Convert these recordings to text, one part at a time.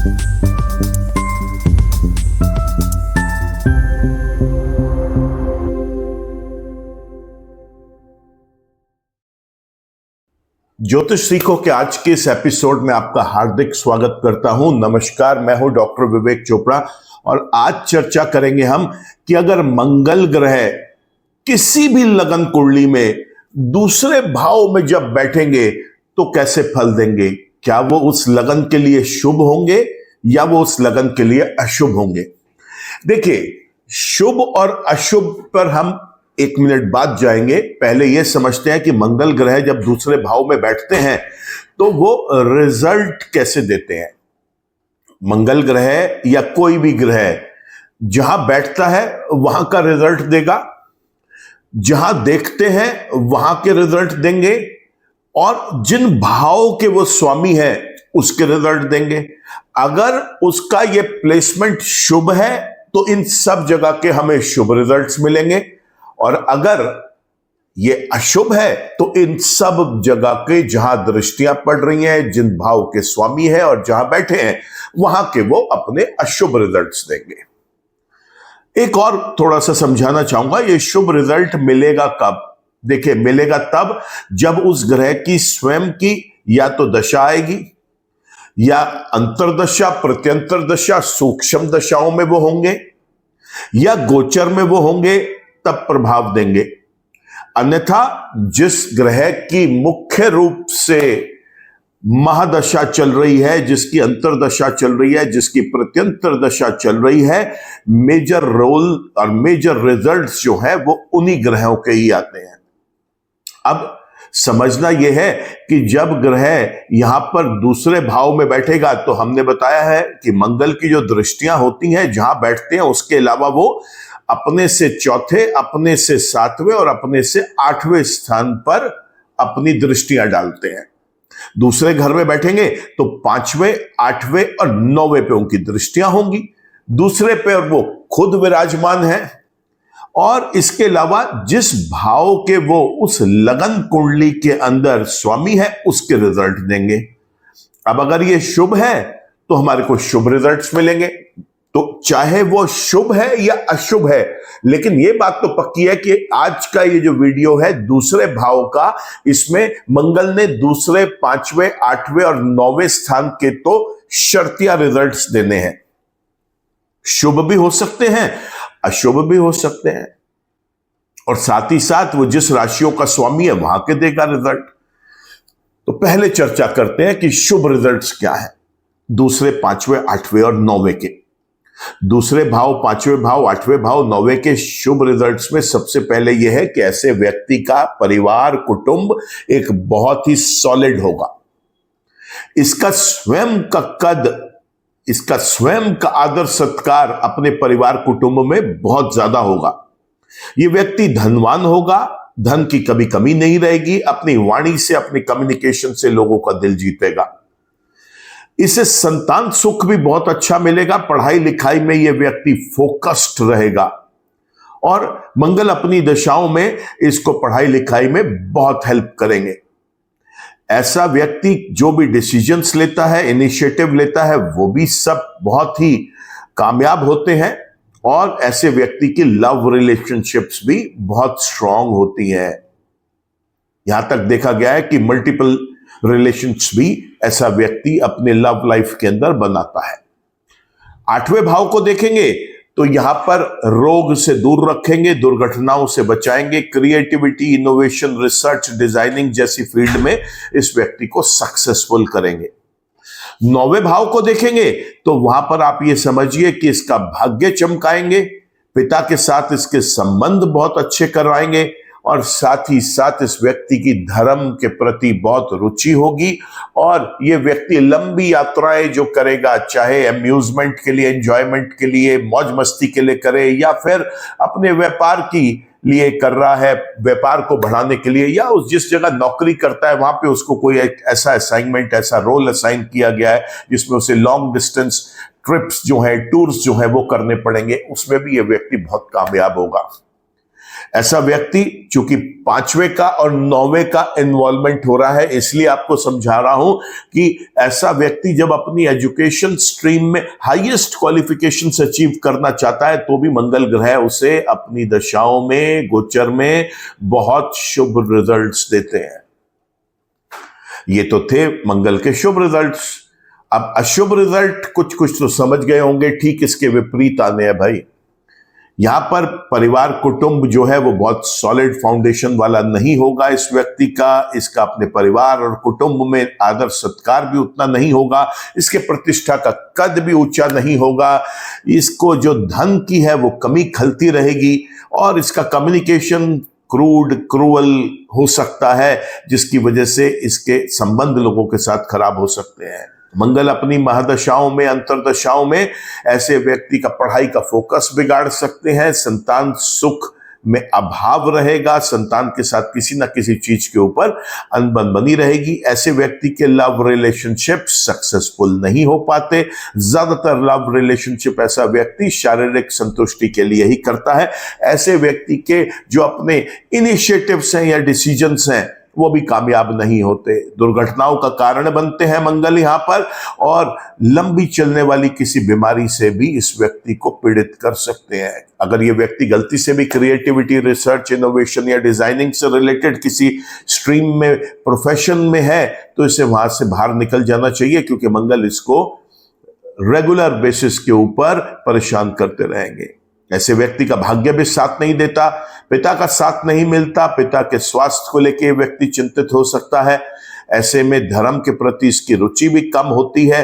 ज्योतिष सीखो के आज के इस एपिसोड में आपका हार्दिक स्वागत करता हूं। नमस्कार, मैं हूं डॉक्टर विवेक चोपड़ा और आज चर्चा करेंगे हम कि अगर मंगल ग्रह किसी भी लगन कुंडली में दूसरे भाव में जब बैठेंगे तो कैसे फल देंगे। क्या वो उस लगन के लिए शुभ होंगे या वो उस लगन के लिए अशुभ होंगे। देखिए, शुभ और अशुभ पर हम 1 मिनट बाद जाएंगे। पहले यह समझते हैं कि मंगल ग्रह जब दूसरे भाव में बैठते हैं तो वो रिजल्ट कैसे देते हैं। मंगल ग्रह या कोई भी ग्रह जहां बैठता है वहां का रिजल्ट देगा, जहां देखते हैं वहां के रिजल्ट देंगे और जिन भाव के वो स्वामी है उसके रिजल्ट देंगे। अगर उसका ये प्लेसमेंट शुभ है तो इन सब जगह के हमें शुभ रिजल्ट्स मिलेंगे और अगर ये अशुभ है तो इन सब जगह के जहां दृष्टियां पड़ रही हैं, जिन भाव के स्वामी है और जहां बैठे हैं वहां के वो अपने अशुभ रिजल्ट्स देंगे। एक और थोड़ा सा समझाना चाहूंगा, ये शुभ रिजल्ट मिलेगा कब। देखिए, मिलेगा तब जब उस ग्रह की स्वयं की या तो दशा आएगी या अंतरदशा, प्रत्यंतर दशा, सूक्ष्म दशाओं में वो होंगे या गोचर में वो होंगे, तब प्रभाव देंगे। अन्यथा जिस ग्रह की मुख्य रूप से महादशा चल रही है, जिसकी अंतरदशा चल रही है, जिसकी प्रत्यंतर दशा चल रही है, मेजर रोल और मेजर रिजल्ट्स जो है वो उन्हीं ग्रहों के ही आते हैं। अब समझना यह है कि जब ग्रह यहां पर दूसरे भाव में बैठेगा तो हमने बताया है कि मंगल की जो दृष्टियां होती हैं जहां बैठते हैं, उसके अलावा वो अपने से चौथे, अपने से 7वें और अपने से 8वें स्थान पर अपनी दृष्टियां डालते हैं। दूसरे घर में बैठेंगे तो 5वें, 8वें और 9वें पे उनकी दृष्टियां होंगी। दूसरे पे और वो खुद विराजमान है और इसके अलावा जिस भाव के वो उस लगन कुंडली के अंदर स्वामी है उसके रिजल्ट देंगे। अब अगर ये शुभ है तो हमारे को शुभ रिजल्ट्स मिलेंगे, तो चाहे वो शुभ है या अशुभ है। लेकिन ये बात तो पक्की है कि आज का ये जो वीडियो है दूसरे भाव का, इसमें मंगल ने दूसरे, 5वें, 8वें और 9वें स्थान के तो शर्तिया रिजल्ट्स देने हैं। शुभ भी हो सकते हैं, अशुभ भी हो सकते हैं और साथ ही साथ वो जिस राशियों का स्वामी है वहां के देगा रिजल्ट। तो पहले चर्चा करते हैं कि शुभ रिजल्ट्स क्या है दूसरे, 5वें, 8वें और 9वें के। दूसरे भाव, 5वें भाव, 8वें भाव, 9वें के शुभ रिजल्ट्स में सबसे पहले यह है कि ऐसे व्यक्ति का परिवार, कुटुंब एक बहुत ही सॉलिड होगा। इसका स्वयं का कद, इसका स्वयं का आदर सत्कार अपने परिवार कुटुंब में बहुत ज्यादा होगा। यह व्यक्ति धनवान होगा, धन की कभी कमी नहीं रहेगी, अपनी वाणी से, अपनी कम्युनिकेशन से लोगों का दिल जीतेगा। इसे संतान सुख भी बहुत अच्छा मिलेगा। पढ़ाई लिखाई में यह व्यक्ति फोकस्ड रहेगा और मंगल अपनी दशाओं में इसको पढ़ाई लिखाई में बहुत हेल्प करेंगे। ऐसा व्यक्ति जो भी डिसीजंस लेता है, इनिशिएटिव लेता है, वो भी सब बहुत ही कामयाब होते हैं और ऐसे व्यक्ति की लव रिलेशनशिप्स भी बहुत स्ट्रांग होती हैं। यहां तक देखा गया है कि मल्टीपल रिलेशंस भी ऐसा व्यक्ति अपने लव लाइफ के अंदर बनाता है। 8वें भाव को देखेंगे तो यहां पर रोग से दूर रखेंगे, दुर्घटनाओं से बचाएंगे, क्रिएटिविटी, इनोवेशन, रिसर्च, डिजाइनिंग जैसी फील्ड में इस व्यक्ति को सक्सेसफुल करेंगे। 9वें भाव को देखेंगे तो वहां पर आप ये समझिए कि इसका भाग्य चमकाएंगे, पिता के साथ इसके संबंध बहुत अच्छे करवाएंगे और साथ ही साथ इस व्यक्ति की धर्म के प्रति बहुत रुचि होगी और ये व्यक्ति लंबी यात्राएं जो करेगा, चाहे अम्यूजमेंट के लिए, एंजॉयमेंट के लिए, मौज मस्ती के लिए करे या फिर अपने व्यापार की लिए कर रहा है, व्यापार को बढ़ाने के लिए, या उस जिस जगह नौकरी करता है वहां पे उसको कोई एक ऐसा असाइनमेंट, ऐसा रोल असाइन किया गया है जिसमें उसे लॉन्ग डिस्टेंस ट्रिप्स जो है, टूर्स जो है वो करने पड़ेंगे, उसमें भी ये व्यक्ति बहुत कामयाब होगा। ऐसा व्यक्ति, चूंकि 5वें का और 9वें का इन्वॉल्वमेंट हो रहा है, इसलिए आपको समझा रहा हूं कि ऐसा व्यक्ति जब अपनी एजुकेशन स्ट्रीम में हाईएस्ट क्वालिफिकेशन अचीव करना चाहता है तो भी मंगल ग्रह उसे अपनी दशाओं में, गोचर में बहुत शुभ रिजल्ट्स देते हैं। ये तो थे मंगल के शुभ रिजल्ट्स। अब अशुभ रिजल्ट कुछ कुछ तो समझ गए होंगे, ठीक इसके विपरीत आने हैं भाई। यहां पर परिवार कुटुंब जो है वो बहुत सॉलिड फाउंडेशन वाला नहीं होगा इस व्यक्ति का। इसका अपने परिवार और कुटुंब में आदर सत्कार भी उतना नहीं होगा। इसके प्रतिष्ठा का कद भी ऊंचा नहीं होगा। इसको जो धन की है वो कमी खलती रहेगी और इसका कम्युनिकेशन क्रूड, क्रूअल हो सकता है, जिसकी वजह से इसके संबंध लोगों के साथ खराब हो सकते हैं। मंगल अपनी महादशाओं में, अंतरदशाओं में ऐसे व्यक्ति का पढ़ाई का फोकस बिगाड़ सकते हैं। संतान सुख में अभाव रहेगा। संतान के साथ किसी ना किसी चीज के ऊपर अनबन बनी रहेगी। ऐसे व्यक्ति के लव रिलेशनशिप सक्सेसफुल नहीं हो पाते। ज्यादातर लव रिलेशनशिप ऐसा व्यक्ति शारीरिक संतुष्टि के लिए ही करता है। ऐसे व्यक्ति के जो अपने इनिशिएटिव्स हैं या डिसीजंस हैं वो भी कामयाब नहीं होते, दुर्घटनाओं का कारण बनते हैं मंगल यहां पर, और लंबी चलने वाली किसी बीमारी से भी इस व्यक्ति को पीड़ित कर सकते हैं। अगर ये व्यक्ति गलती से भी क्रिएटिविटी, रिसर्च, इनोवेशन या डिजाइनिंग से रिलेटेड किसी स्ट्रीम में, प्रोफेशन में है तो इसे वहां से बाहर निकल जाना चाहिए, क्योंकि मंगल इसको रेगुलर बेसिस के ऊपर परेशान करते रहेंगे। ऐसे व्यक्ति का भाग्य भी साथ नहीं देता, पिता का साथ नहीं मिलता, पिता के स्वास्थ्य को लेकर व्यक्ति चिंतित हो सकता है। ऐसे में धर्म के प्रति इसकी रुचि भी कम होती है।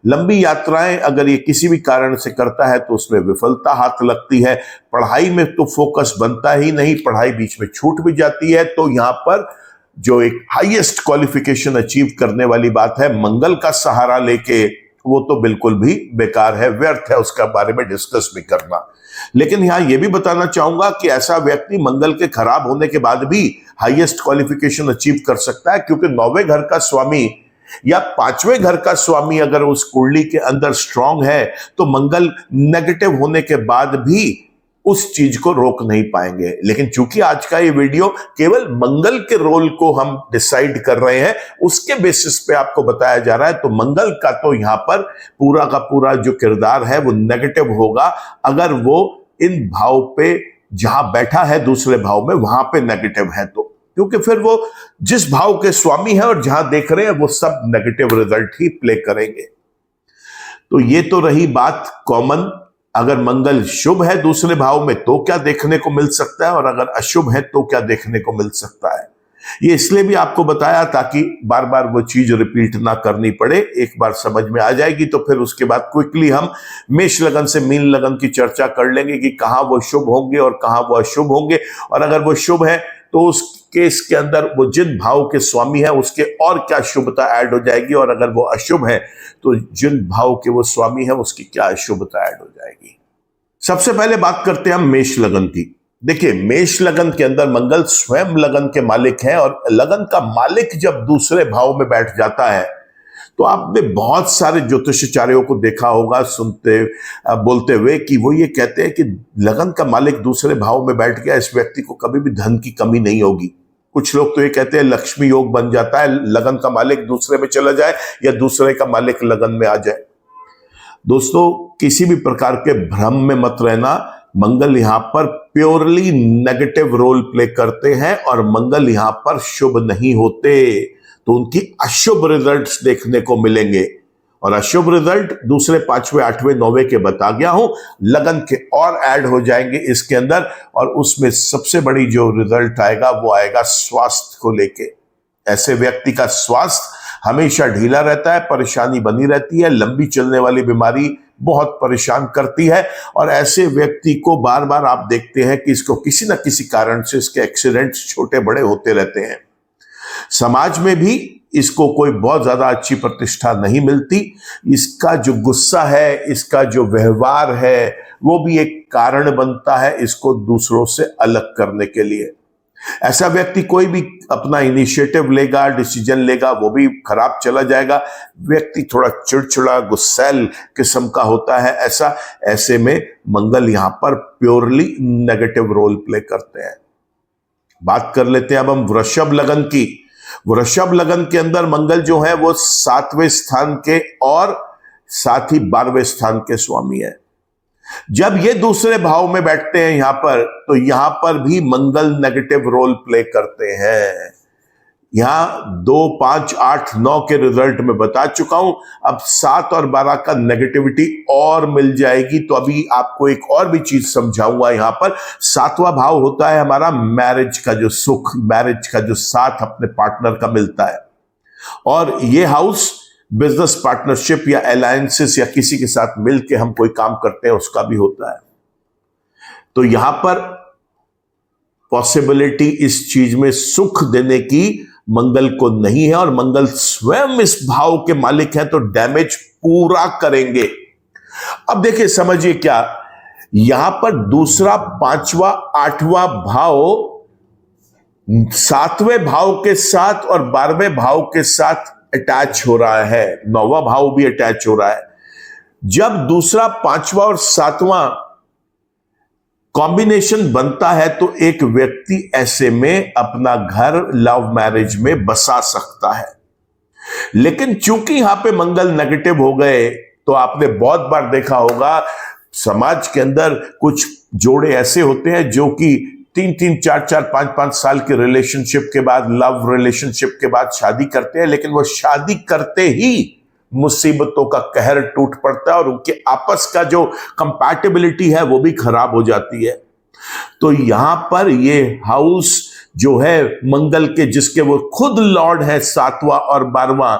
लंबी यात्राएं अगर ये किसी भी कारण से करता है तो उसमें विफलता हाथ लगती है। पढ़ाई में तो फोकस बनता ही नहीं, पढ़ाई बीच में छूट भी जाती है। तो यहां पर जो एक हाईएस्ट क्वालिफिकेशन अचीव करने वाली बात है, मंगल का सहारा लेके, वो तो बिल्कुल भी बेकार है, व्यर्थ है उसका बारे में डिस्कस भी करना। लेकिन यहां यह भी बताना चाहूंगा कि ऐसा व्यक्ति मंगल के खराब होने के बाद भी हाईएस्ट क्वालिफिकेशन अचीव कर सकता है, क्योंकि 9वें घर का स्वामी या 5वें घर का स्वामी अगर उस कुंडली के अंदर स्ट्रांग है तो मंगल नेगेटिव होने के बाद भी उस चीज को रोक नहीं पाएंगे। लेकिन चूंकि आज का ये वीडियो केवल मंगल के रोल को हम डिसाइड कर रहे हैं, उसके बेसिस पे आपको बताया जा रहा है, तो मंगल का तो यहां पर पूरा का पूरा जो किरदार है वो नेगेटिव होगा अगर वो इन भाव पे जहां बैठा है, दूसरे भाव में, वहां पे नेगेटिव है तो, क्योंकि फिर वो जिस भाव के स्वामी है और जहां देख रहे हैं वो सब नेगेटिव रिजल्ट ही प्ले करेंगे। तो ये तो रही बात कॉमन। अगर मंगल शुभ है दूसरे भाव में तो क्या देखने को मिल सकता है, और अगर अशुभ है तो क्या देखने को मिल सकता है। ये इसलिए भी आपको बताया ताकि बार बार वो चीज रिपीट ना करनी पड़े। एक बार समझ में आ जाएगी तो फिर उसके बाद क्विकली हम मेष लगन से मीन लगन की चर्चा कर लेंगे कि कहां वो शुभ होंगे और कहां वो अशुभ होंगे। और अगर वो शुभ है तो उस केस के अंदर वो जिन भाव के स्वामी है उसके और क्या शुभता ऐड हो जाएगी, और अगर वो अशुभ है तो जिन भाव के वो स्वामी है उसकी क्या अशुभता ऐड हो जाएगी। सबसे पहले बात करते हैं हम मेष लगन की। देखिए, मेष लगन के अंदर मंगल स्वयं लगन के मालिक हैं, और लगन का मालिक जब दूसरे भाव में बैठ जाता है तो आपने बहुत सारे ज्योतिषाचार्यों को देखा होगा सुनते बोलते हुए कि वो ये कहते हैं कि लगन का मालिक दूसरे भाव में बैठ गया, इस व्यक्ति को कभी भी धन की कमी नहीं होगी। कुछ लोग तो ये कहते हैं लक्ष्मी योग बन जाता है, लगन का मालिक दूसरे में चला जाए या दूसरे का मालिक लगन में आ जाए। दोस्तों, किसी भी प्रकार के भ्रम में मत रहना। मंगल यहां पर प्योरली नेगेटिव रोल प्ले करते हैं और मंगल यहां पर शुभ नहीं होते, तो उनकी अशुभ रिजल्ट्स देखने को मिलेंगे। और अशुभ रिजल्ट दूसरे, 5वें, 8वें, 9वें के बता गया हूं, लगन के और ऐड हो जाएंगे इसके अंदर, और उसमें सबसे बड़ी जो रिजल्ट आएगा वो आएगा स्वास्थ्य को लेके। ऐसे व्यक्ति का स्वास्थ्य हमेशा ढीला रहता है, परेशानी बनी रहती है, लंबी चलने वाली बीमारी बहुत परेशान करती है, और ऐसे व्यक्ति को बार बार आप देखते हैं कि इसको किसी न किसी कारण से इसके एक्सीडेंट्स छोटे बड़े होते रहते हैं। समाज में भी इसको कोई बहुत ज्यादा अच्छी प्रतिष्ठा नहीं मिलती। इसका जो गुस्सा है, इसका जो व्यवहार है, वो भी एक कारण बनता है इसको दूसरों से अलग करने के लिए। ऐसा व्यक्ति कोई भी अपना इनिशिएटिव लेगा, डिसीजन लेगा, वो भी खराब चला जाएगा। व्यक्ति थोड़ा चिड़चिड़ा, गुस्सैल किस्म का होता है। ऐसे में मंगल यहां पर प्योरली नेगेटिव रोल प्ले करते हैं। बात कर लेते हैं अब हम वृषभ लगन की। वृषभ लगन के अंदर मंगल जो है वो 7वें स्थान के और साथ ही 12वें स्थान के स्वामी है। जब ये दूसरे भाव में बैठते हैं यहां पर, तो यहां पर भी मंगल नेगेटिव रोल प्ले करते हैं। यहां 2, 5, 8, 9 के रिजल्ट में बता चुका हूं, अब 7 और 12 का नेगेटिविटी और मिल जाएगी। तो अभी आपको एक और भी चीज समझाऊंगा। यहां पर 7वां भाव होता है हमारा मैरिज का जो सुख, मैरिज का जो साथ अपने पार्टनर का मिलता है, और ये हाउस बिजनेस पार्टनरशिप या अलायंसेस या किसी के साथ मिलकर हम कोई काम करते हैं उसका भी होता है। तो यहां पर पॉसिबिलिटी इस चीज में सुख देने की मंगल को नहीं है, और मंगल स्वयं इस भाव के मालिक हैं, तो डैमेज पूरा करेंगे। अब देखिए, समझिए क्या यहां पर दूसरा, 5वां, 8वां भाव 7वें भाव के साथ और 12वें भाव के साथ अटैच हो रहा है, 9वां भाव भी अटैच हो रहा है। जब दूसरा, 5वां और 7वां कॉम्बिनेशन बनता है तो एक व्यक्ति ऐसे में अपना घर लव मैरिज में बसा सकता है। लेकिन चूंकि यहां पे मंगल नेगेटिव हो गए, तो आपने बहुत बार देखा होगा समाज के अंदर कुछ जोड़े ऐसे होते हैं जो कि 3-3, 4-4, 5-5 साल के रिलेशनशिप के बाद, लव रिलेशनशिप के बाद शादी करते हैं, लेकिन वो शादी करते ही मुसीबतों का कहर टूट पड़ता है और उनके आपस का जो कंपैटिबिलिटी है वो भी खराब हो जाती है। तो यहां पर ये हाउस जो है मंगल के, जिसके वो खुद लॉर्ड है, 7वां और 12वां,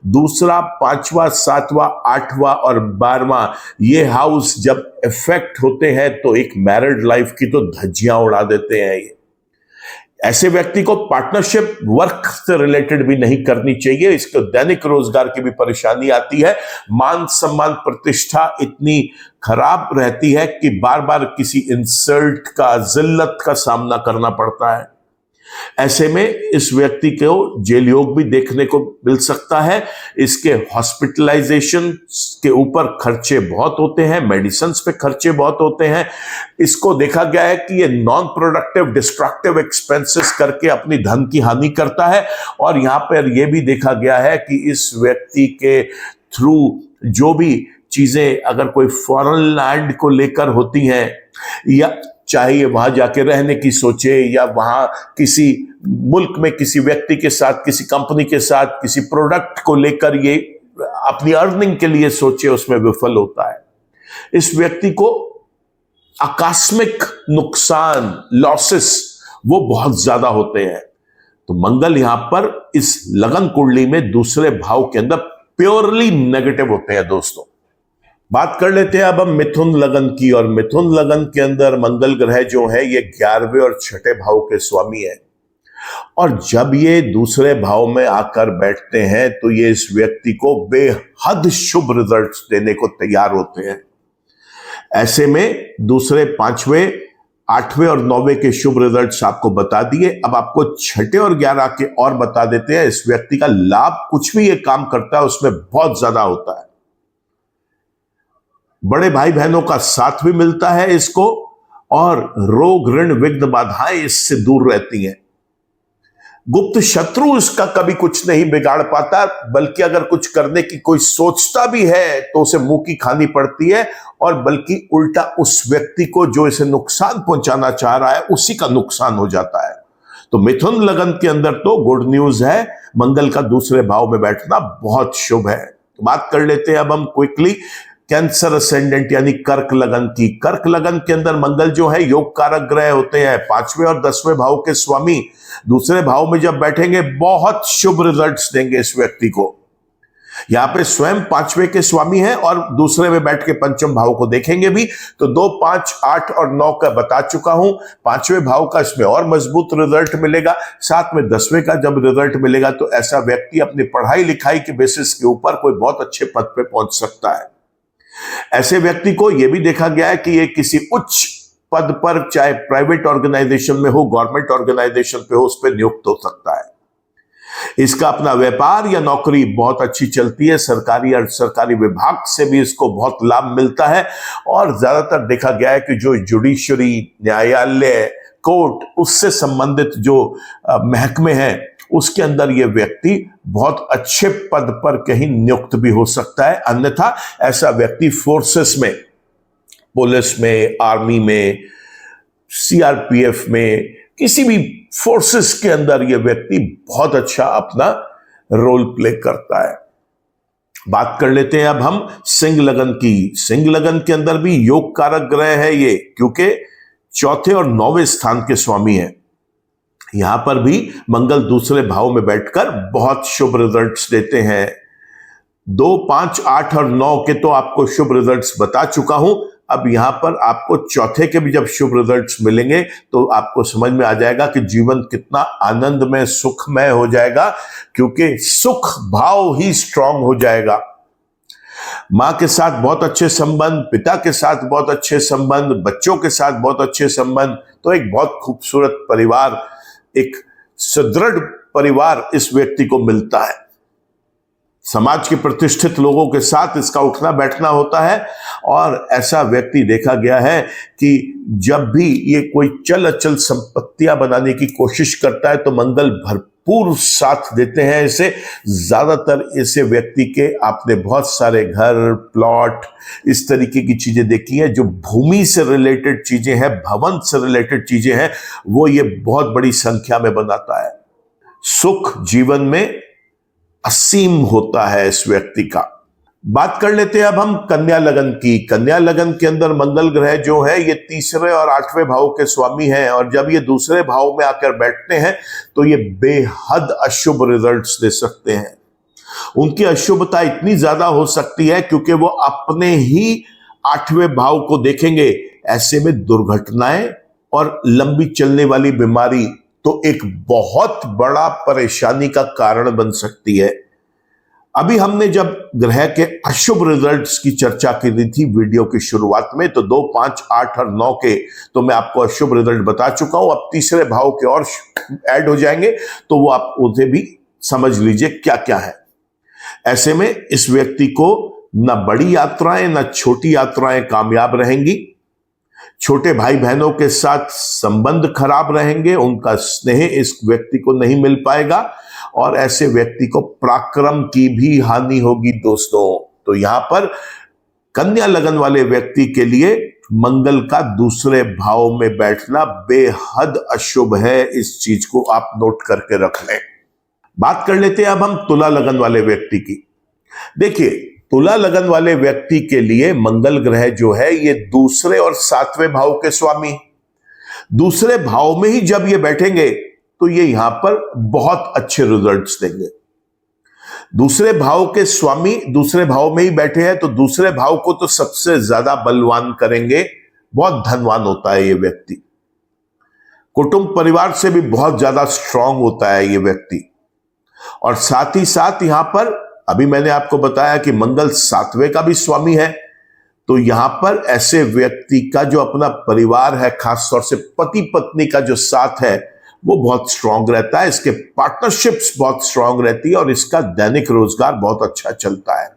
दूसरा, 5वां, 7वां, 8वां और 12वां, ये हाउस जब इफेक्ट होते हैं तो एक मैरिड लाइफ की तो धज्जियां उड़ा देते हैं। ये ऐसे व्यक्ति को पार्टनरशिप वर्क से रिलेटेड भी नहीं करनी चाहिए, इसको दैनिक रोजगार की भी परेशानी आती है, मान सम्मान प्रतिष्ठा इतनी खराब रहती है कि बार बार किसी इंसल्ट का, जिल्लत का सामना करना पड़ता है। ऐसे में इस व्यक्ति को जेल योग भी देखने को मिल सकता है। इसके हॉस्पिटलाइजेशन के ऊपर खर्चे बहुत होते हैं, मेडिसिन पे खर्चे बहुत होते हैं। इसको देखा गया है कि ये नॉन प्रोडक्टिव डिस्ट्रक्टिव एक्सपेंसेस करके अपनी धन की हानि करता है। और यहां पर यह भी देखा गया है कि इस व्यक्ति के थ्रू जो भी चीजें अगर कोई फॉरेन लैंड को लेकर होती हैं, या चाहे वहां जाके रहने की सोचे, या वहां किसी मुल्क में किसी व्यक्ति के साथ, किसी कंपनी के साथ, किसी प्रोडक्ट को लेकर ये अपनी अर्निंग के लिए सोचे, उसमें विफल होता है। इस व्यक्ति को आकस्मिक नुकसान, लॉसेस वो बहुत ज्यादा होते हैं। तो मंगल यहां पर इस लगन कुंडली में दूसरे भाव के अंदर प्योरली नेगेटिव होते हैं। दोस्तों, बात कर लेते हैं अब हम मिथुन लगन की। और मिथुन लगन के अंदर मंगल ग्रह जो है ये 11वें और 6ठे भाव के स्वामी है, और जब ये दूसरे भाव में आकर बैठते हैं तो ये इस व्यक्ति को बेहद शुभ रिजल्ट्स देने को तैयार होते हैं। ऐसे में दूसरे, 5वें, 8वें और 9वें के शुभ रिजल्ट्स आपको बता दिए। अब आपको 6ठे और 11 के और बता देते हैं। इस व्यक्ति का लाभ, कुछ भी ये काम करता है उसमें बहुत ज्यादा होता है। बड़े भाई बहनों का साथ भी मिलता है इसको, और रोग, ऋण, विघ्न, बाधाएं इससे दूर रहती हैं। गुप्त शत्रु इसका कभी कुछ नहीं बिगाड़ पाता, बल्कि अगर कुछ करने की कोई सोचता भी है तो उसे मुंह की खानी पड़ती है, और बल्कि उल्टा उस व्यक्ति को जो इसे नुकसान पहुंचाना चाह रहा है उसी का नुकसान हो जाता है। तो मिथुन लगन के अंदर तो गुड न्यूज है, मंगल का दूसरे भाव में बैठना बहुत शुभ है। बात कर लेते हैं अब हम क्विकली कैंसर असेंडेंट यानी कर्क लगन की। कर्क लगन के अंदर मंगल जो है योग कारक ग्रह होते हैं, 5वें और 10वें भाव के स्वामी। दूसरे भाव में जब बैठेंगे बहुत शुभ रिजल्ट्स देंगे इस व्यक्ति को। यहां पे स्वयं 5वें के स्वामी हैं और दूसरे में बैठ के पंचम भाव को देखेंगे भी, तो 2, 5, 8 और 9 का बता चुका हूं। 5वें भाव का इसमें और मजबूत रिजल्ट मिलेगा। साथ में 10वें का जब रिजल्ट मिलेगा तो ऐसा व्यक्ति अपनी पढ़ाई लिखाई के बेसिस के ऊपर कोई बहुत अच्छे पद पे पहुंच सकता है। ऐसे व्यक्ति को यह भी देखा गया है कि ये किसी उच्च पद पर, चाहे प्राइवेट ऑर्गेनाइजेशन में हो, गवर्नमेंट ऑर्गेनाइजेशन पे हो, उस पर नियुक्त हो सकता है। इसका अपना व्यापार या नौकरी बहुत अच्छी चलती है, सरकारी और सरकारी विभाग से भी इसको बहुत लाभ मिलता है। और ज्यादातर देखा गया है कि जो जुडिशरी, न्यायालय, कोर्ट, उससे संबंधित जो महकमे हैं, उसके अंदर ये व्यक्ति बहुत अच्छे पद पर कहीं नियुक्त भी हो सकता है। अन्यथा ऐसा व्यक्ति फोर्सेस में, पुलिस में, आर्मी में, सीआरपीएफ में, किसी भी फोर्सेस के अंदर यह व्यक्ति बहुत अच्छा अपना रोल प्ले करता है। बात कर लेते हैं अब हम सिंह लगन की। सिंह लगन के अंदर भी योग कारक ग्रह है ये, क्योंकि चौथे और 9वें स्थान के स्वामी हैं। यहां पर भी मंगल दूसरे भाव में बैठकर बहुत शुभ रिजल्ट्स देते हैं। 2, 5, 8 और 9 के तो आपको शुभ रिजल्ट्स बता चुका हूं। अब यहां पर आपको चौथे के भी जब शुभ रिजल्ट्स मिलेंगे तो आपको समझ में आ जाएगा कि जीवन कितना आनंदमय, सुखमय हो जाएगा, क्योंकि सुख भाव ही स्ट्रांग हो जाएगा। मां के साथ बहुत अच्छे संबंध, पिता के साथ बहुत अच्छे संबंध, बच्चों के साथ बहुत अच्छे संबंध, तो एक बहुत खूबसूरत परिवार, एक सुदृढ़ परिवार इस व्यक्ति को मिलता है। समाज के प्रतिष्ठित लोगों के साथ इसका उठना बैठना होता है। और ऐसा व्यक्ति देखा गया है कि जब भी ये कोई चल अचल संपत्तियां बनाने की कोशिश करता है तो मंगल भरपूर साथ देते हैं इसे। ज्यादातर ऐसे व्यक्ति के आपने बहुत सारे घर, प्लॉट, इस तरीके की चीजें देखी हैं जो भूमि से रिलेटेड चीजें हैं, भवन से रिलेटेड चीजें हैं, वो ये बहुत बड़ी संख्या में बनाता है। सुख जीवन में असीम होता है इस व्यक्ति का। बात कर लेते हैं अब हम कन्या लगन की। कन्या लगन के अंदर मंगल ग्रह जो है ये 3रे और 8वें भाव के स्वामी हैं, और जब ये दूसरे भाव में आकर बैठते हैं तो ये बेहद अशुभ रिजल्ट्स दे सकते हैं। उनकी अशुभता इतनी ज्यादा हो सकती है क्योंकि वो अपने ही 8वें भाव को देखेंगे। ऐसे में दुर्घटनाएं और लंबी चलने वाली बीमारी तो एक बहुत बड़ा परेशानी का कारण बन सकती है। अभी हमने जब ग्रह के अशुभ रिजल्ट्स की चर्चा की थी वीडियो की शुरुआत में, तो 2, 5, 8 और 9 के तो मैं आपको अशुभ रिजल्ट बता चुका हूं। अब 3रे भाव के और ऐड हो जाएंगे तो वो आप उसे भी समझ लीजिए क्या क्या है। ऐसे में इस व्यक्ति को न बड़ी यात्राएं न छोटी यात्राएं कामयाब रहेंगी। छोटे भाई बहनों के साथ संबंध खराब रहेंगे, उनका स्नेह इस व्यक्ति को नहीं मिल पाएगा, और ऐसे व्यक्ति को पराक्रम की भी हानि होगी दोस्तों। तो यहां पर कन्या लगन वाले व्यक्ति के लिए मंगल का दूसरे भाव में बैठना बेहद अशुभ है। इस चीज को आप नोट करके रख लें। बात कर लेते हैं अब हम तुला लगन वाले व्यक्ति की। देखिए, तुला लगन वाले व्यक्ति के लिए मंगल ग्रह जो है ये 2रे और 7वें भाव के स्वामी। दूसरे भाव में ही जब ये बैठेंगे तो ये यहां पर बहुत अच्छे रिजल्ट्स देंगे। दूसरे भाव के स्वामी दूसरे भाव में ही बैठे हैं तो दूसरे भाव को तो सबसे ज्यादा बलवान करेंगे। बहुत धनवान होता है ये व्यक्ति। कुटुंब परिवार से भी बहुत ज्यादा स्ट्रांग होता है ये व्यक्ति। और साथ ही साथ यहां पर अभी मैंने आपको बताया कि मंगल 7वें का भी स्वामी है, तो यहां पर ऐसे व्यक्ति का जो अपना परिवार है, खासतौर से पति पत्नी का जो साथ है, वो बहुत स्ट्रांग रहता है। इसके पार्टनरशिप्स बहुत स्ट्रांग रहती है और इसका दैनिक रोजगार बहुत अच्छा चलता है।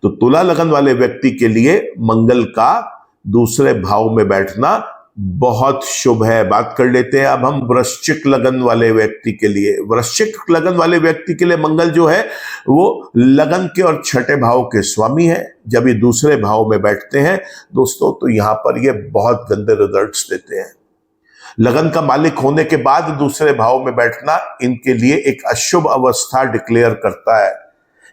तो तुला लगन वाले व्यक्ति के लिए मंगल का दूसरे भाव में बैठना बहुत शुभ है। बात कर लेते हैं अब हम वृश्चिक लगन वाले व्यक्ति के लिए। वृश्चिक लगन वाले व्यक्ति के लिए मंगल जो है वो लगन के और 6ठे भाव के स्वामी है। जब ये दूसरे भाव में बैठते हैं दोस्तों तो यहां पर ये बहुत गंदे रिजल्ट्स देते हैं। लगन का मालिक होने के बाद दूसरे भाव में बैठना इनके लिए एक अशुभ अवस्था डिक्लेयर करता है।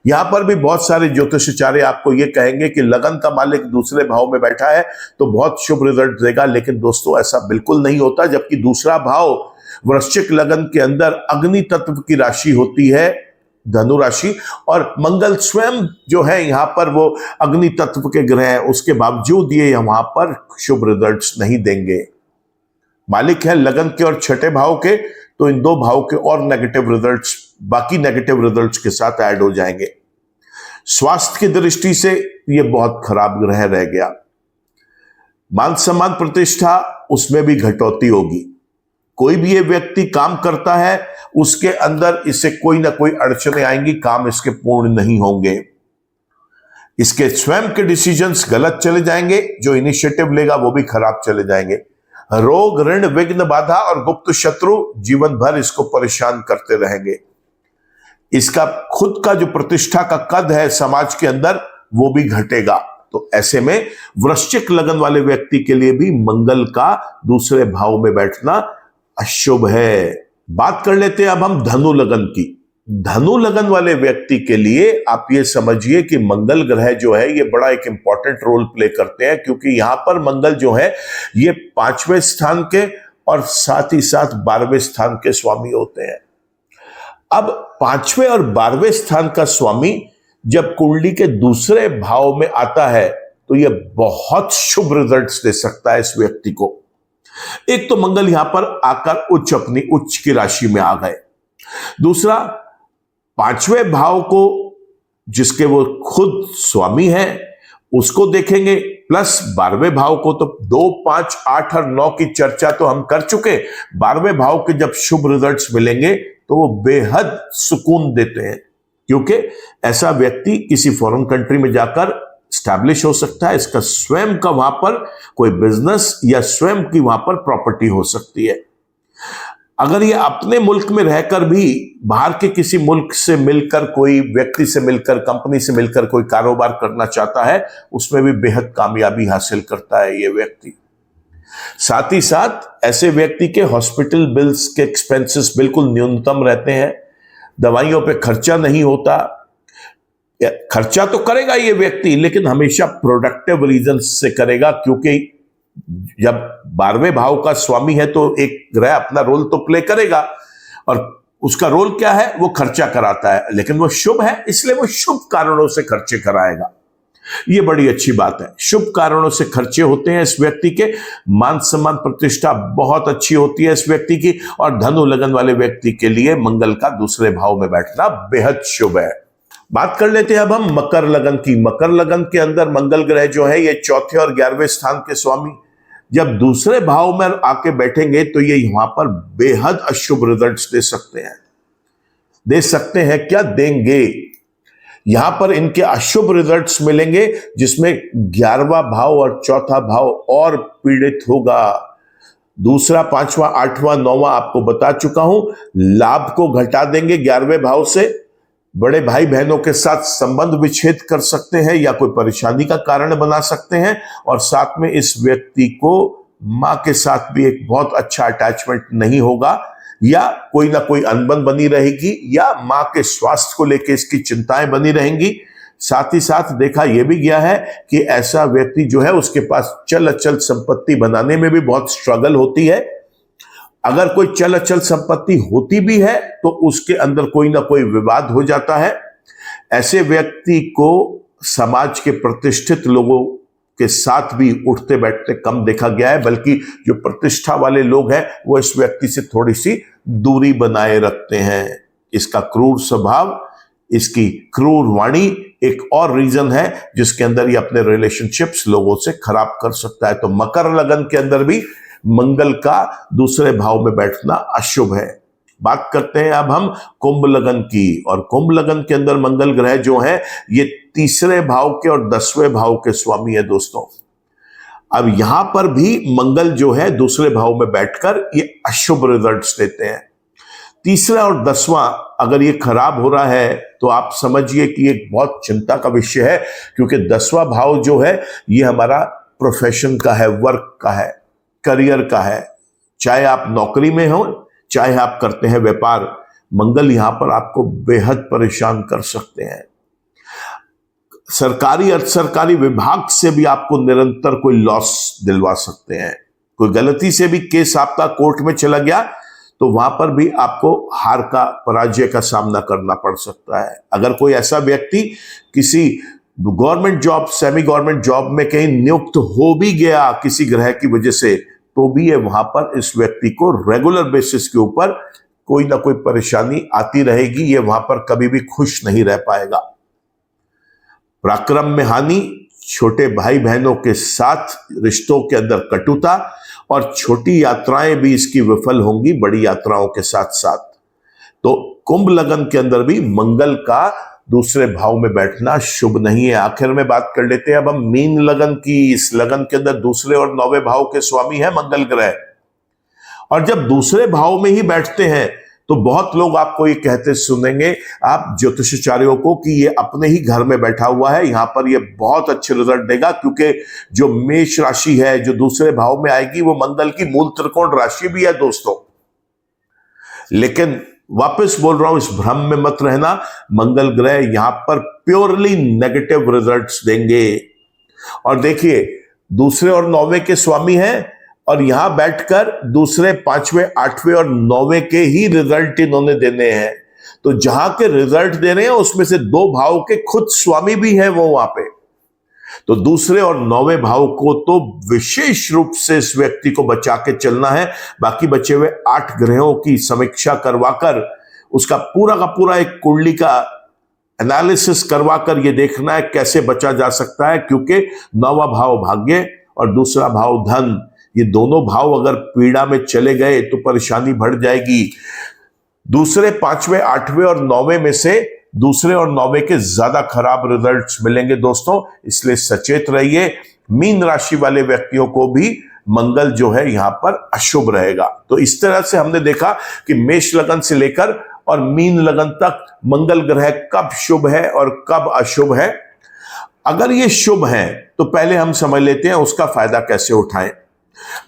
यहां पर भी बहुत सारे ज्योतिषाचार्य आपको ये कहेंगे कि लगन का मालिक दूसरे भाव में बैठा है तो बहुत शुभ रिजल्ट देगा, लेकिन दोस्तों ऐसा बिल्कुल नहीं होता। जबकि दूसरा भाव वृश्चिक लगन के अंदर अग्नि तत्व की राशि होती है, धनु राशि, और मंगल स्वयं जो है यहां पर वो अग्नि तत्व के ग्रह है, उसके बावजूद ये वहां पर शुभ रिजल्ट्स नहीं देंगे। मालिक है लगन के और 6ठे भाव के, तो इन 2 भाव के और नेगेटिव रिजल्ट्स बाकी नेगेटिव रिजल्ट्स के साथ ऐड हो जाएंगे। स्वास्थ्य की दृष्टि से यह बहुत खराब ग्रह रह गया। मान सम्मान प्रतिष्ठा उसमें भी घटौती होगी। कोई भी ये व्यक्ति काम करता है उसके अंदर इससे कोई ना कोई अड़चनें आएंगी, काम इसके पूर्ण नहीं होंगे। इसके स्वयं के डिसीजंस गलत चले जाएंगे, जो इनिशिएटिव लेगा वो भी खराब चले जाएंगे। रोग, ऋण, विघ्न, बाधा और गुप्त शत्रु जीवन भर इसको परेशान करते रहेंगे। इसका खुद का जो प्रतिष्ठा का कद है समाज के अंदर वो भी घटेगा। तो ऐसे में वृश्चिक लगन वाले व्यक्ति के लिए भी मंगल का दूसरे भाव में बैठना अशुभ है। बात कर लेते हैं अब हम धनु लगन की। धनु लगन वाले व्यक्ति के लिए आप ये समझिए कि मंगल ग्रह जो है ये बड़ा एक इंपॉर्टेंट रोल प्ले करते हैं, क्योंकि यहां पर मंगल जो है ये 5वें स्थान के और साथ ही साथ 12वें स्थान के स्वामी होते हैं। अब 5वें और 12वें स्थान का स्वामी जब कुंडली के दूसरे भाव में आता है तो यह बहुत शुभ रिजल्ट्स दे सकता है इस व्यक्ति को। एक तो मंगल यहां पर आकर अपनी उच्च की राशि में आ गए। दूसरा, 5वें भाव को जिसके वो खुद स्वामी है उसको देखेंगे, प्लस 12वें भाव को। तो 2, 5, 8 और 9 की चर्चा तो हम कर चुके। 12वें भाव के जब शुभ रिजल्ट्स मिलेंगे तो वो बेहद सुकून देते हैं, क्योंकि ऐसा व्यक्ति किसी फॉरेन कंट्री में जाकर स्टैब्लिश हो सकता है। इसका स्वयं का वहां पर कोई बिजनेस या स्वयं की वहां पर प्रॉपर्टी हो सकती है। अगर ये अपने मुल्क में रहकर भी बाहर के किसी मुल्क से मिलकर, कोई व्यक्ति से मिलकर, कंपनी से मिलकर कोई कारोबार करना चाहता है, उसमें भी बेहद कामयाबी हासिल करता है ये व्यक्ति। साथ ही साथ ऐसे व्यक्ति के हॉस्पिटल बिल्स के एक्सपेंसेस बिल्कुल न्यूनतम रहते हैं। दवाइयों पे खर्चा नहीं होता। खर्चा तो करेगा ये व्यक्ति, लेकिन हमेशा प्रोडक्टिव रीजन से करेगा, क्योंकि जब 12वें भाव का स्वामी है तो एक ग्रह अपना रोल तो प्ले करेगा, और उसका रोल क्या है, वो खर्चा कराता है, लेकिन वो शुभ है इसलिए वो शुभ कारणों से खर्चे कराएगा। ये बड़ी अच्छी बात है। शुभ कारणों से खर्चे होते हैं इस व्यक्ति के। मान सम्मान प्रतिष्ठा बहुत अच्छी होती है इस व्यक्ति की। और धनु लगन वाले व्यक्ति के लिए मंगल का दूसरे भाव में बैठना बेहद शुभ है। बात कर लेते हैं अब हम मकर लगन की। मकर लगन के अंदर मंगल ग्रह जो है ये 4थे और 11वें स्थान के स्वामी जब दूसरे भाव में आके बैठेंगे तो ये यहां पर बेहद अशुभ रिजल्ट्स दे सकते हैं। क्या देंगे? यहां पर इनके अशुभ रिजल्ट्स मिलेंगे, जिसमें 11वां भाव और 4था भाव और पीड़ित होगा। दूसरा, 5वां, 8वां, 9वां आपको बता चुका हूं। लाभ को घटा देंगे 11वें भाव से। बड़े भाई बहनों के साथ संबंध विच्छेद कर सकते हैं या कोई परेशानी का कारण बना सकते हैं। और साथ में इस व्यक्ति को मां के साथ भी एक बहुत अच्छा अटैचमेंट नहीं होगा, या कोई ना कोई अनबन बनी रहेगी, या मां के स्वास्थ्य को लेकर इसकी चिंताएं बनी रहेंगी। साथ ही साथ देखा यह भी गया है कि ऐसा व्यक्ति जो है उसके पास चल अचल संपत्ति बनाने में भी बहुत स्ट्रगल होती है। अगर कोई चल अचल संपत्ति होती भी है तो उसके अंदर कोई ना कोई विवाद हो जाता है। ऐसे व्यक्ति को समाज के प्रतिष्ठित लोगों के साथ भी उठते बैठते कम देखा गया है, बल्कि जो प्रतिष्ठा वाले लोग हैं वो इस व्यक्ति से थोड़ी सी दूरी बनाए रखते हैं। इसका क्रूर स्वभाव, इसकी क्रूर वाणी एक और रीजन है जिसके अंदर ये अपने रिलेशनशिप्स लोगों से खराब कर सकता है। तो मकर लगन के अंदर भी मंगल का दूसरे भाव में बैठना अशुभ है। बात करते हैं अब हम कुंभ लगन की। और कुंभ लगन के अंदर मंगल ग्रह जो है ये 3रे भाव के और 10वें भाव के स्वामी है दोस्तों। अब यहां पर भी मंगल जो है दूसरे भाव में बैठकर ये अशुभ रिजल्ट्स देते हैं। 3रा और 10वां अगर ये खराब हो रहा है तो आप समझिए कि एक बहुत चिंता का विषय है, क्योंकि 10वां भाव जो है ये हमारा प्रोफेशन का है, वर्क का है, करियर का है। चाहे आप नौकरी में हो, चाहे आप करते हैं व्यापार, मंगल यहां पर आपको बेहद परेशान कर सकते हैं। सरकारी अर्ध सरकारी विभाग से भी आपको निरंतर कोई लॉस दिलवा सकते हैं। कोई गलती से भी केस आपका कोर्ट में चला गया तो वहां पर भी आपको हार का, पराजय का सामना करना पड़ सकता है। अगर कोई ऐसा व्यक्ति किसी government job, semi government job में कहीं नियुक्त हो भी गया किसी ग्रह की वजह से, तो भी ये वहां पर इस व्यक्ति को रेगुलर बेसिस के ऊपर कोई ना कोई परेशानी आती रहेगी। ये वहां पर कभी भी खुश नहीं रह पाएगा। पराक्रम में हानि, छोटे भाई बहनों के साथ रिश्तों के अंदर कटुता, और छोटी यात्राएं भी इसकी विफल होंगी बड़ी यात्राओं के साथ साथ। तो कुंभ लगन के अंदर भी मंगल का दूसरे भाव में बैठना शुभ नहीं है। आखिर में बात कर लेते हैं अब हम मीन लगन की। इस लगन के अंदर दूसरे और 9वें भाव के स्वामी है मंगल ग्रह, और जब दूसरे भाव में ही बैठते हैं तो बहुत लोग आपको ये कहते सुनेंगे आप ज्योतिषाचार्यों को कि ये अपने ही घर में बैठा हुआ है, यहां पर ये बहुत अच्छे रिजल्ट देगा, क्योंकि जो मेष राशि है जो दूसरे भाव में आएगी वो मंगल की मूल त्रिकोण राशि भी है दोस्तों। लेकिन वापस बोल रहा हूं, इस भ्रम में मत रहना, मंगल ग्रह यहां पर प्योरली नेगेटिव रिजल्ट्स देंगे। और देखिए दूसरे और 9वें के स्वामी हैं, और यहां बैठकर दूसरे 5वें 8वें और 9वें के ही रिजल्ट इन्होंने देने हैं। तो जहां के रिजल्ट दे रहे हैं उसमें से 2 भाव के खुद स्वामी भी हैं वो वहां पे। तो दूसरे और 9वें भाव को तो विशेष रूप से इस व्यक्ति को बचा के चलना है। बाकी बचे हुए 8 ग्रहों की समीक्षा करवाकर उसका पूरा का पूरा एक कुंडली का एनालिसिस करवाकर यह देखना है कैसे बचा जा सकता है, क्योंकि 9वां भाव भाग्य और दूसरा भाव धन, ये दोनों भाव अगर पीड़ा में चले गए तो परेशानी बढ़ जाएगी। दूसरे 5वें 8वें और 9वें में से दूसरे और 9वें के ज्यादा खराब रिजल्ट्स मिलेंगे दोस्तों, इसलिए सचेत रहिए। मीन राशि वाले व्यक्तियों को भी मंगल जो है यहां पर अशुभ रहेगा। तो इस तरह से हमने देखा कि मेष लगन से लेकर और मीन लगन तक मंगल ग्रह कब शुभ है और कब अशुभ है। अगर ये शुभ है तो पहले हम समझ लेते हैं उसका फायदा कैसे उठाएं।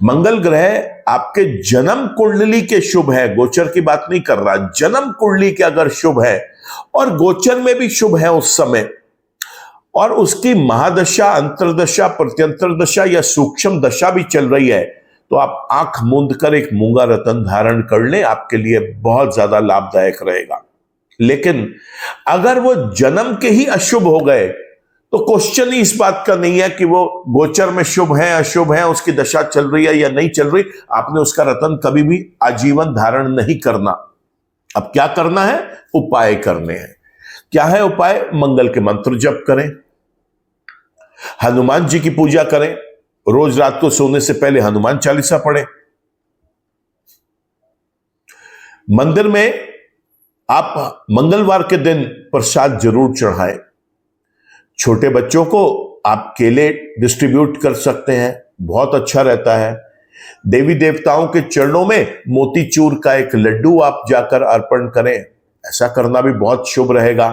मंगल ग्रह आपके जन्म कुंडली के शुभ है, गोचर की बात नहीं कर रहा, जन्म कुंडली के अगर शुभ है और गोचर में भी शुभ है उस समय, और उसकी महादशा, अंतरदशा, प्रत्यंतर दशा या सूक्ष्म दशा भी चल रही है, तो आप आंख मूंद कर एक मूंगा रतन धारण कर लें, आपके लिए बहुत ज्यादा लाभदायक रहेगा। लेकिन अगर वो जन्म के ही अशुभ हो गए तो क्वेश्चन ही इस बात का नहीं है कि वो गोचर में शुभ है अशुभ है, उसकी दशा चल रही है या नहीं चल रही, आपने उसका रतन कभी भी आजीवन धारण नहीं करना। अब क्या करना है? उपाय करने हैं। क्या है उपाय? मंगल के मंत्र जप करें, हनुमान जी की पूजा करें, रोज रात को सोने से पहले हनुमान चालीसा पढ़ें, मंदिर में आप मंगलवार के दिन प्रसाद जरूर चढ़ाएं। छोटे बच्चों को आप केले डिस्ट्रीब्यूट कर सकते हैं, बहुत अच्छा रहता है। देवी देवताओं के चरणों में मोतीचूर का एक लड्डू आप जाकर अर्पण करें, ऐसा करना भी बहुत शुभ रहेगा।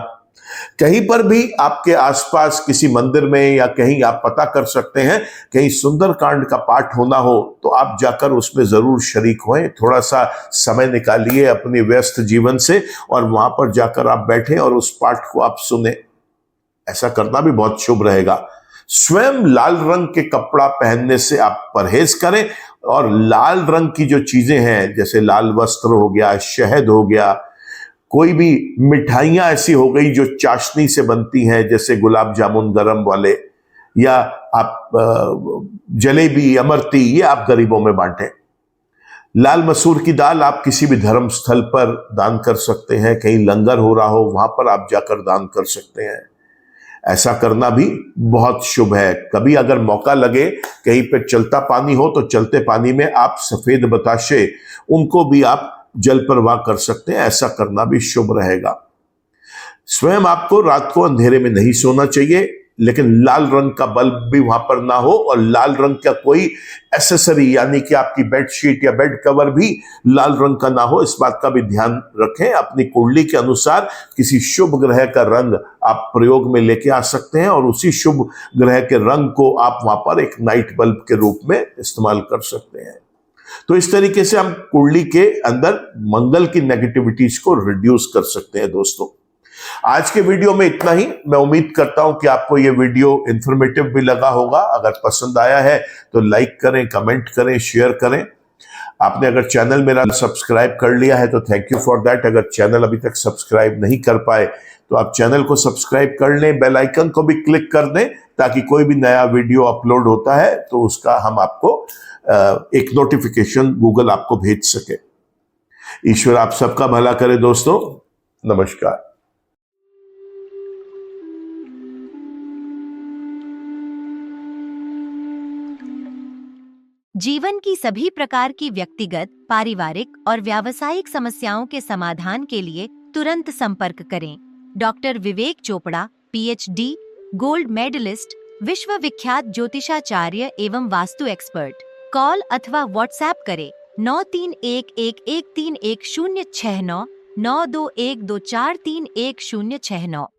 कहीं पर भी आपके आसपास किसी मंदिर में या कहीं आप पता कर सकते हैं कहीं सुंदरकांड का पाठ होना हो तो आप जाकर उसमें जरूर शरीक होएं। थोड़ा सा समय निकालिए अपने व्यस्त जीवन से और वहां पर जाकर आप बैठें और उस पाठ को आप सुने, ऐसा करना भी बहुत शुभ रहेगा। स्वयं लाल रंग के कपड़ा पहनने से आप परहेज करें, और लाल रंग की जो चीजें हैं जैसे लाल वस्त्र हो गया, शहद हो गया, कोई भी मिठाइयां ऐसी हो गई जो चाशनी से बनती हैं जैसे गुलाब जामुन गरम वाले, या आप जलेबी, अमरती, ये आप गरीबों में बांटें। लाल मसूर की दाल आप किसी भी धर्म स्थल पर दान कर सकते हैं, कहीं लंगर हो रहा हो वहां पर आप जाकर दान कर सकते हैं, ऐसा करना भी बहुत शुभ है। कभी अगर मौका लगे कहीं पे चलता पानी हो तो चलते पानी में आप सफेद बताशे उनको भी आप जल प्रवाह कर सकते हैं, ऐसा करना भी शुभ रहेगा। स्वयं आपको रात को अंधेरे में नहीं सोना चाहिए, लेकिन लाल रंग का बल्ब भी वहां पर ना हो और लाल रंग का कोई एसेसरी यानी कि आपकी बेडशीट या बेड कवर भी लाल रंग का ना हो, इस बात का भी ध्यान रखें। अपनी कुंडली के अनुसार किसी शुभ ग्रह का रंग आप प्रयोग में लेके आ सकते हैं और उसी शुभ ग्रह के रंग को आप वहां पर एक नाइट बल्ब के रूप में इस्तेमाल कर सकते हैं। तो इस तरीके से हम कुंडली के अंदर मंगल की नेगेटिविटीज को रिड्यूस कर सकते हैं। दोस्तों आज के वीडियो में इतना ही। मैं उम्मीद करता हूं कि आपको यह वीडियो इंफॉर्मेटिव भी लगा होगा। अगर पसंद आया है तो लाइक करें, कमेंट करें, शेयर करें। आपने अगर चैनल मेरा सब्सक्राइब कर लिया है तो थैंक यू फॉर दैट। अगर चैनल अभी तक सब्सक्राइब नहीं कर पाए तो आप चैनल को सब्सक्राइब कर लें, बेल आइकन को भी क्लिक कर दें ताकि कोई भी नया वीडियो अपलोड होता है तो उसका हम आपको एक नोटिफिकेशन गूगल आपको भेज सके। ईश्वर आप सबका भला करे दोस्तों। नमस्कार। जीवन की सभी प्रकार की व्यक्तिगत, पारिवारिक और व्यावसायिक समस्याओं के समाधान के लिए तुरंत संपर्क करें। डॉक्टर विवेक चोपड़ा, PhD, गोल्ड मेडलिस्ट, विश्व विख्यात ज्योतिषाचार्य एवं वास्तु एक्सपर्ट। कॉल अथवा व्हाट्सएप करें 9311131069 9212431069।